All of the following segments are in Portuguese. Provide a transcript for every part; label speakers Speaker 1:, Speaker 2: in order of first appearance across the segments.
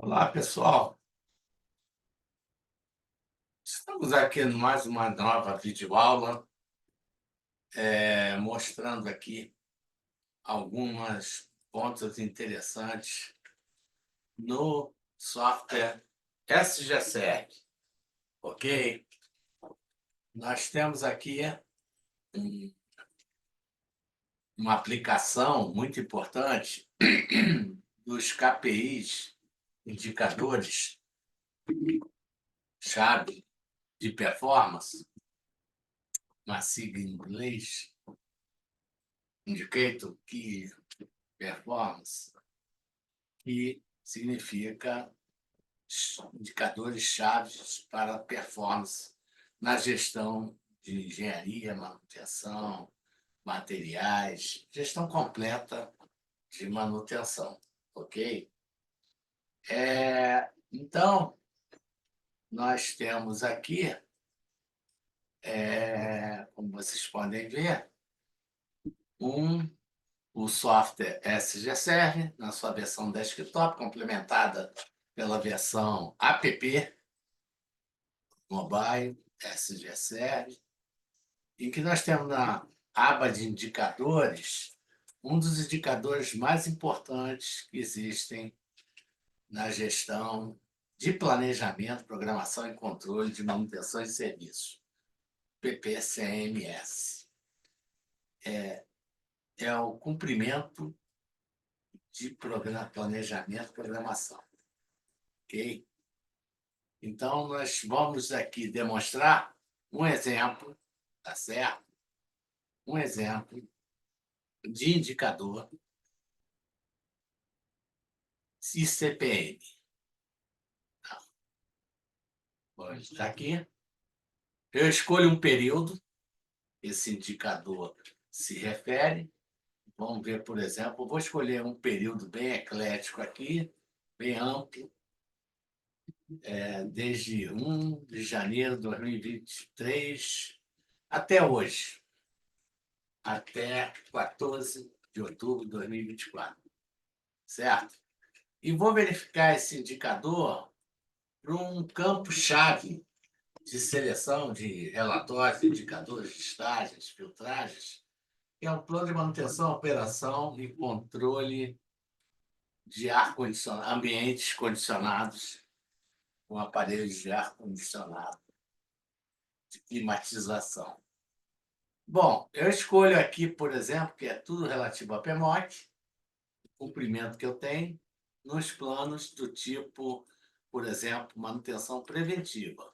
Speaker 1: Olá, pessoal. Estamos aqui em mais uma nova videoaula, mostrando aqui alguns pontos interessantes no software SGSR, ok? Nós temos aqui um- uma aplicação muito importante dos KPIs, indicadores chave de performance, uma sigla em inglês, Indicator Key Performance, que significa indicadores chaves para performance na gestão de engenharia, manutenção, materiais, gestão completa de manutenção, ok? Então, nós temos aqui, como vocês podem ver, o software SGSR, na sua versão desktop, complementada pela versão app, mobile, SGSR, em que nós temos na aba de indicadores, um dos indicadores mais importantes que existem na gestão de planejamento, programação e controle de manutenção e serviços, PPCMS. É o cumprimento de planejamento e programação, ok? Então, nós vamos aqui demonstrar um exemplo, tá certo? Um exemplo de indicador CPM. Vou estar aqui. Eu escolho um período, esse indicador se refere. Vamos ver, por exemplo, vou escolher um período bem eclético aqui, bem amplo, desde 1 de janeiro de 2023 até hoje, até 14 de outubro de 2024, certo? E vou verificar esse indicador para um campo-chave de seleção de relatórios, indicadores de estágios, filtragens, que é um plano de manutenção, operação e controle de ar-condicionado, ambientes condicionados, com aparelhos de ar-condicionado, de climatização. Bom, eu escolho aqui, por exemplo, que é tudo relativo a PMOC, o cumprimento que eu tenho, nos planos do tipo, por exemplo, manutenção preventiva.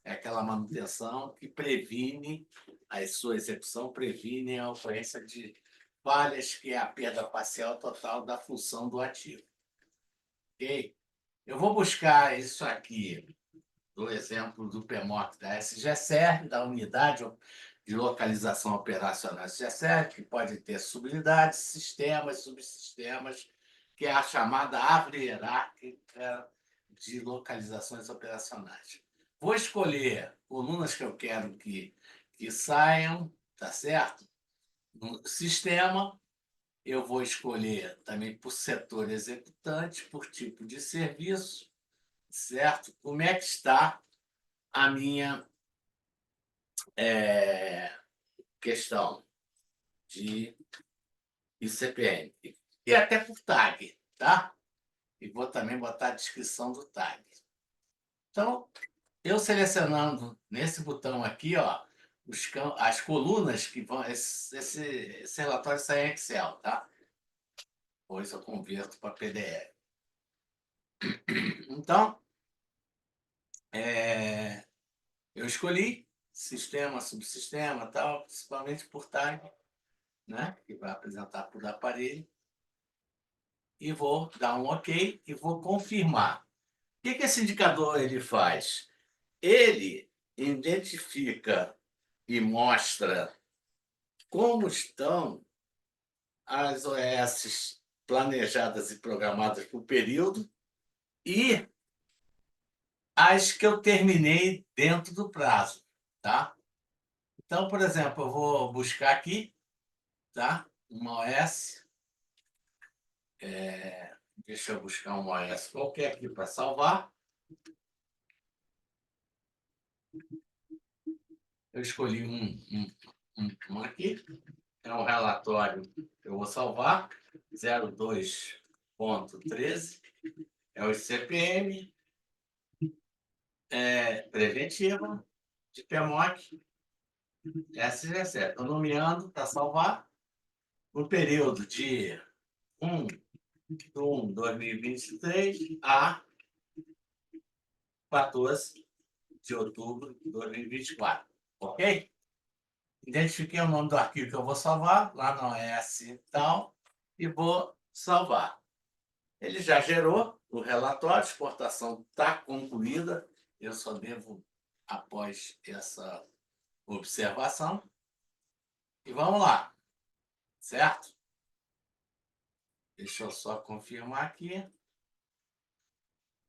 Speaker 1: É aquela manutenção que previne, a sua execução previne a ocorrência de falhas, que é a perda parcial total da função do ativo. Ok? Eu vou buscar isso aqui do exemplo do PMOC da SGSR, da unidade de localização operacional SGSR, que pode ter subunidades, sistemas, subsistemas, que é a chamada árvore hierárquica de localizações operacionais. Vou escolher colunas que eu quero que saiam, tá certo? No sistema, eu vou escolher também por setor executante, por tipo de serviço, certo? Como é que está a minha questão de ICPM? E até por tag, tá? E vou também botar a descrição do tag. Então, eu selecionando nesse botão aqui, ó, as colunas que vão. Esse relatório sai em Excel, tá? Depois eu converto para PDF. Então, eu escolhi sistema, subsistema, tal, principalmente por tag, né? Que vai apresentar por aparelho. E vou dar um OK e vou confirmar. O que esse indicador ele faz? Ele identifica e mostra como estão as OS planejadas e programadas por período e as que eu terminei dentro do prazo, tá? Então, por exemplo, eu vou buscar aqui, tá? Uma OS, Deixa eu buscar um OS qualquer aqui para salvar. Eu escolhi um aqui. É um relatório que eu vou salvar. 02.13. É o CPM. Preventiva de PMOC. SGC. Estou nomeando para salvar. No período de 1/1/2023 a 14 de outubro de 2024. Ok? Identifiquei o nome do arquivo que eu vou salvar, lá no OS e tal, e vou salvar. Ele já gerou o relatório, a exportação está concluída, eu só devo, após essa observação. E vamos lá, certo? Deixa eu só confirmar aqui.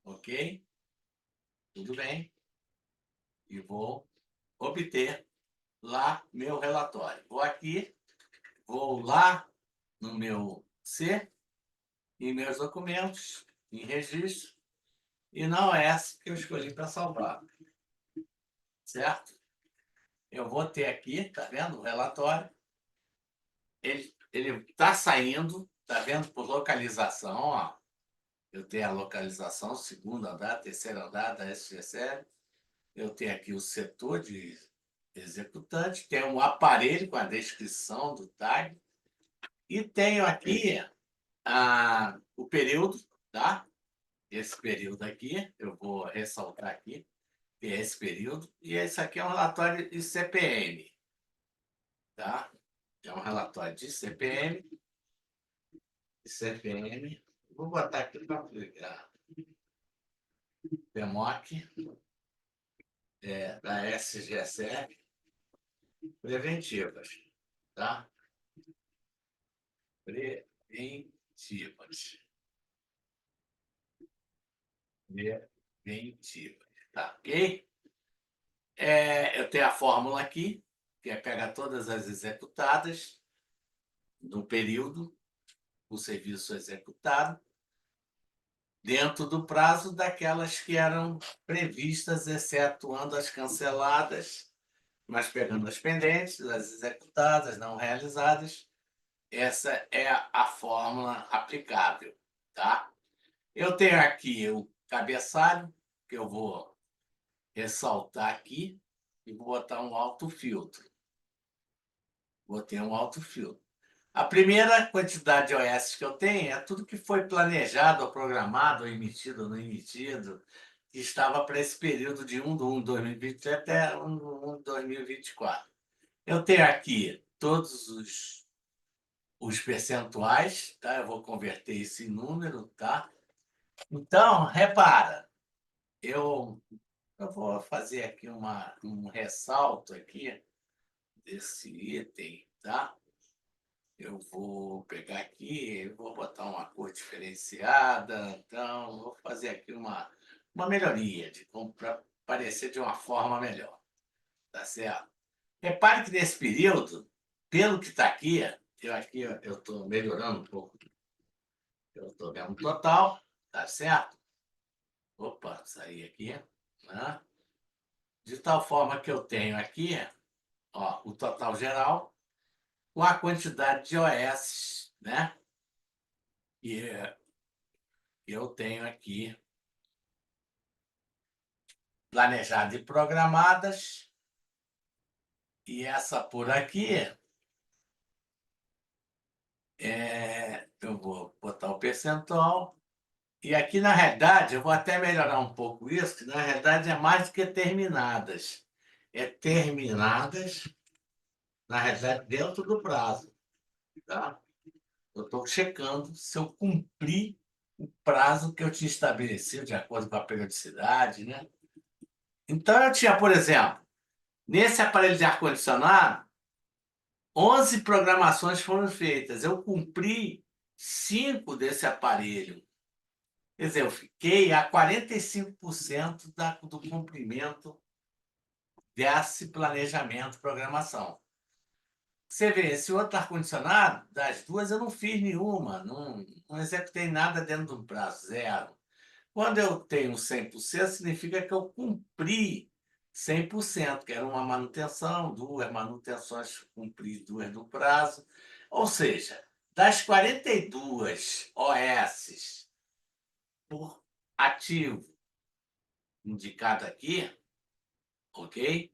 Speaker 1: Ok? Tudo bem. E vou obter lá meu relatório. Vou aqui, vou lá no meu C, em meus documentos, em registro, e na OS que eu escolhi para salvar. Certo? Eu vou ter aqui, tá vendo? O relatório. Ele está saindo, tá vendo? Por localização, ó. Eu tenho a localização, segundo andar, terceiro andar da SGSL. Eu tenho aqui o setor de executante, tenho um aparelho com a descrição do tag, e tenho aqui o período, tá? Esse período aqui, eu vou ressaltar aqui, que é esse período, e esse aqui é um relatório de CPM, tá? É um relatório de CPM, vou botar aqui para aplicar. PMOC, da SGSF, preventivas, tá? Preventivas. Preventivas, tá? Ok? Eu tenho a fórmula aqui, que é pega todas as executadas no período, o serviço executado, dentro do prazo daquelas que eram previstas, excetuando as canceladas, mas pegando as pendentes, as executadas, não realizadas. Essa é a fórmula aplicável, tá? Eu tenho aqui o cabeçalho, que eu vou ressaltar aqui, e vou botar um autofiltro. Botei um autofiltro. A primeira quantidade de OS que eu tenho é tudo que foi planejado, ou programado, ou emitido, ou não emitido, que estava para esse período de 1/1/2023 até 1/1/2024. Eu tenho aqui todos os percentuais, tá? Eu vou converter isso em número, tá? Então, repara, eu vou fazer aqui um ressalto aqui desse item, tá? Eu vou pegar aqui, vou botar uma cor diferenciada, então vou fazer aqui uma melhoria para parecer de uma forma melhor, tá certo? Repare que nesse período, pelo que está aqui, eu estou melhorando um pouco, eu estou vendo o total, tá certo? Opa, saí aqui, né? De tal forma que eu tenho aqui, ó, o total geral com a quantidade de OS, né? E eu tenho aqui planejadas e programadas, e essa por aqui, eu vou botar o percentual, e aqui, na realidade, eu vou até melhorar um pouco isso, que na realidade é mais do que terminadas. É terminadas, na realidade, dentro do prazo, tá? Eu estou checando se eu cumpri o prazo que eu tinha estabelecido, de acordo com a periodicidade, né? Então, eu tinha, por exemplo, nesse aparelho de ar-condicionado, 11 programações foram feitas. Eu cumpri 5 desse aparelho. Quer dizer, eu fiquei a 45% do cumprimento desse planejamento, programação. Você vê, esse outro ar-condicionado, das duas eu não fiz nenhuma, não executei nada dentro do prazo, zero. Quando eu tenho 100%, significa que eu cumpri 100%, que era uma manutenção, duas manutenções, cumpri duas no prazo. Ou seja, das 42 OS por ativo indicado aqui, ok?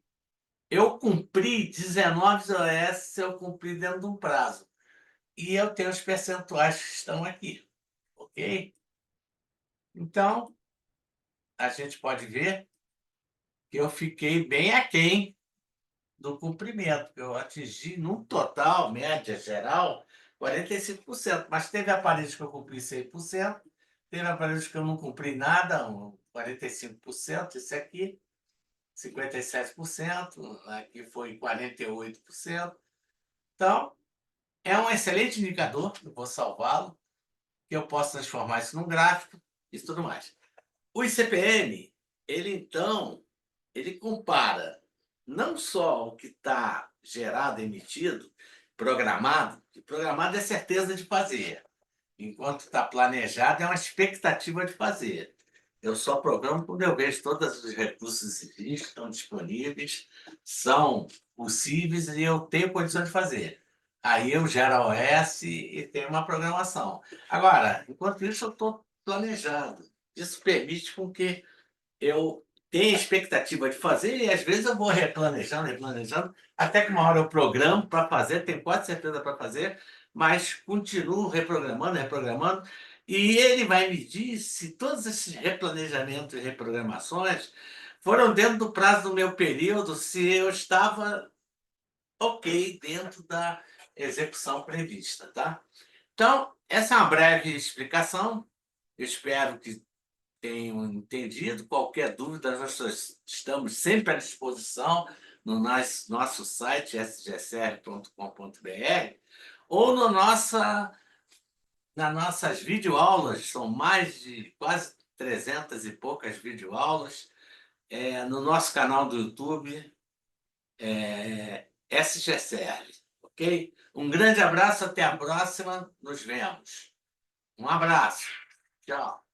Speaker 1: Eu cumpri 19 OS, eu cumpri dentro de um prazo. E eu tenho os percentuais que estão aqui, ok? Então, a gente pode ver que eu fiquei bem aquém do cumprimento, que eu atingi, no total, média geral, 45%. Mas teve aparelhos que eu cumpri 100%, teve aparelhos que eu não cumpri nada, 45%, esse aqui, 57%, aqui foi 48%. Então, é um excelente indicador, eu vou salvá-lo, que eu posso transformar isso num gráfico e tudo mais. O ICPM, ele então, ele compara não só o que está gerado, emitido, programado, que programado é certeza de fazer, enquanto está planejado é uma expectativa de fazer. Eu só programo quando eu vejo todos os recursos existem, estão disponíveis, são possíveis e eu tenho condição de fazer. Aí eu gero a OS e tenho uma programação. Agora, enquanto isso, eu estou planejado. Isso permite com que eu tenha expectativa de fazer e às vezes eu vou replanejando, até que uma hora eu programo para fazer, tenho quase certeza para fazer, mas continuo reprogramando, e ele vai medir se todos esses replanejamentos e reprogramações foram dentro do prazo do meu período, se eu estava ok dentro da execução prevista, tá? Então, essa é uma breve explicação. Eu espero que tenham entendido. Qualquer dúvida, nós estamos sempre à disposição no nosso site sgsr.com.br ou nas nossas videoaulas, são mais de quase 300 e poucas videoaulas, no nosso canal do YouTube, SGSR, ok? Um grande abraço, até a próxima, nos vemos. Um abraço, tchau.